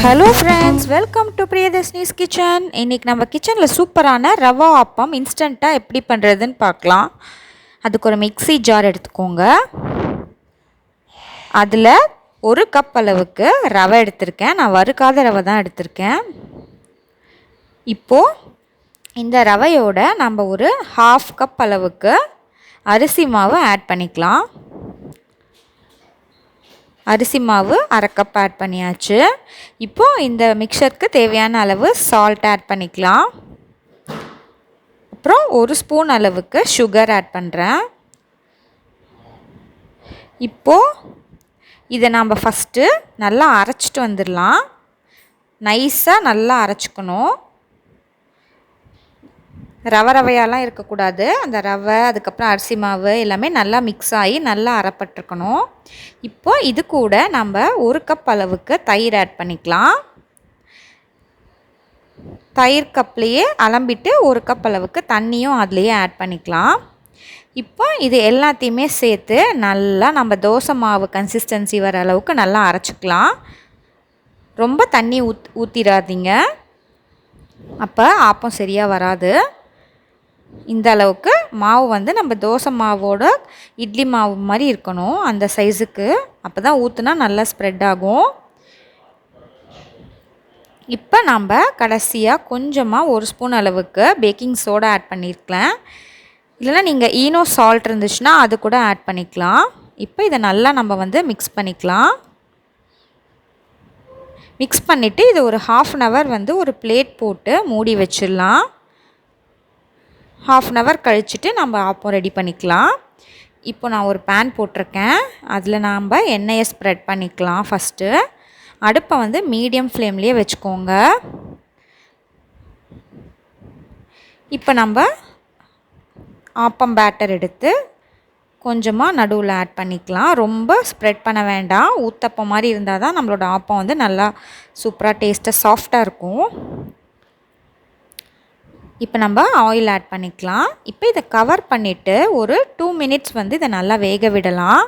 Hello friends, welcome to Priyadarshini's kitchen. இன்றைக்கி நம்ம கிச்சனில் சூப்பரான ரவா ஆப்பம் இன்ஸ்டண்ட்டாக எப்படி பண்ணுறதுன்னு பார்க்கலாம். அதுக்கு ஒரு மிக்ஸி ஜார் எடுத்துக்கோங்க. அதில் 1 கப் அளவுக்கு ரவை எடுத்திருக்கேன். நான் வறுக்காத ரவை தான் எடுத்திருக்கேன். இப்போது இந்த ரவையோட நம்ம ஒரு 1/2 கப் அளவுக்கு அரிசி மாவு ஆட் பண்ணிக்கலாம். அரிசி மாவு 1/2 கப் ஆட் பண்ணியாச்சு. இப்போது இந்த மிக்சருக்கு தேவையான அளவு சால்ட் ஆட் பண்ணிக்கலாம். அப்புறம் 1 ஸ்பூன் அளவுக்கு சுகர் ஆட் பண்ணுறேன். இப்போது இதை நம்ம ஃபஸ்ட்டு நல்லா அரைச்சிட்டு வந்துடலாம். நைஸாக நல்லா அரைச்சிக்கணும். ரவையாலாம் இருக்கக்கூடாது. அந்த ரவை, அதுக்கப்புறம் அரிசி மாவு எல்லாமே நல்லா மிக்ஸ் ஆகி நல்லா அரைப்பட்டிருக்கணும். இப்போது இது கூட நம்ம 1 கப் அளவுக்கு தயிர் ஆட் பண்ணிக்கலாம். தயிர் கப்லேயே அலம்பிட்டு 1 கப் அளவுக்கு தண்ணியும் அதுலேயே ஆட் பண்ணிக்கலாம். இப்போ இது எல்லாத்தையுமே சேர்த்து நல்லா நம்ம தோசை மாவு கன்சிஸ்டன்சி வர அளவுக்கு நல்லா அரைச்சிக்கலாம். ரொம்ப தண்ணி ஊற்றிடாதீங்க, அப்போ ஆப்பம் சரியாக வராது. இந்த அளவுக்கு மாவு வந்து நம்ம தோசை மாவோட இட்லி மாவு மாதிரி இருக்கணும், அந்த சைஸுக்கு. அப்போ தான் ஊற்றுனா நல்லா ஸ்ப்ரெட் ஆகும். இப்போ நம்ம கடைசியாக கொஞ்சமாக 1 ஸ்பூன் அளவுக்கு பேக்கிங் சோடா ஆட் பண்ணியிருக்கலாம். இல்லைனா நீங்கள் ஈனோ சால்ட் இருந்துச்சுன்னா அது கூட ஆட் பண்ணிக்கலாம். இப்போ இதை நல்லா நம்ம வந்து மிக்ஸ் பண்ணிக்கலாம். மிக்ஸ் பண்ணிவிட்டு இது ஒரு 1/2 அன் ஹவர் வந்து ஒரு பிளேட் போட்டு மூடி வச்சிடலாம். 1/2 அன் ஹவர் கழிச்சுட்டு நம்ம ஆப்பம் ரெடி பண்ணிக்கலாம். இப்போ நான் ஒரு பேன் போட்டிருக்கேன். அதில் நாம் எண்ணெயை ஸ்ப்ரெட் பண்ணிக்கலாம். ஃபஸ்ட்டு அடுப்பை வந்து மீடியம் ஃப்ளேம்லேயே வச்சுக்கோங்க. இப்போ நம்ம ஆப்பம் பேட்டர் எடுத்து கொஞ்சமாக நடுவில் ஆட் பண்ணிக்கலாம். ரொம்ப ஸ்ப்ரெட் பண்ண வேண்டாம். ஊத்தப்பம் மாதிரி இருந்தால் தான் நம்மளோட ஆப்பம் வந்து நல்லா சூப்பராக டேஸ்ட்டாக சாஃப்டாக இருக்கும். இப்போ நம்ம ஆயில் ஆட் பண்ணிக்கலாம். இப்போ இதை கவர் பண்ணிவிட்டு ஒரு 2 மினிட்ஸ் வந்து இதை நல்லா வேக விடலாம்.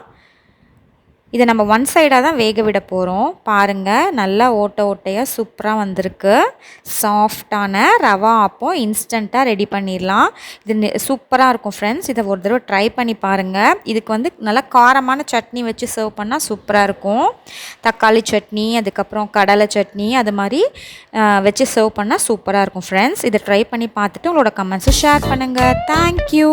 இதை நம்ம ஒன் சைடாக தான் வேக விட போகிறோம். பாருங்கள், நல்லா ஓட்டையாக சூப்பராக வந்திருக்கு. சாஃப்டான ரவா ஆப்பம் இன்ஸ்டண்ட்டாக ரெடி பண்ணிடலாம். இது சூப்பராக இருக்கும் ஃப்ரெண்ட்ஸ். இதை ஒரு தடவை ட்ரை பண்ணி பாருங்கள். இதுக்கு வந்து நல்லா காரமான சட்னி வச்சு சர்வ் பண்ணால் சூப்பராக இருக்கும். தக்காளி சட்னி, அதுக்கப்புறம் கடலை சட்னி, அது மாதிரி வச்சு சர்வ் பண்ணால் சூப்பராக இருக்கும் ஃப்ரெண்ட்ஸ். இதை ட்ரை பண்ணி பார்த்துட்டு உங்களோட கமெண்ட்ஸை ஷேர் பண்ணுங்கள். தேங்க்யூ.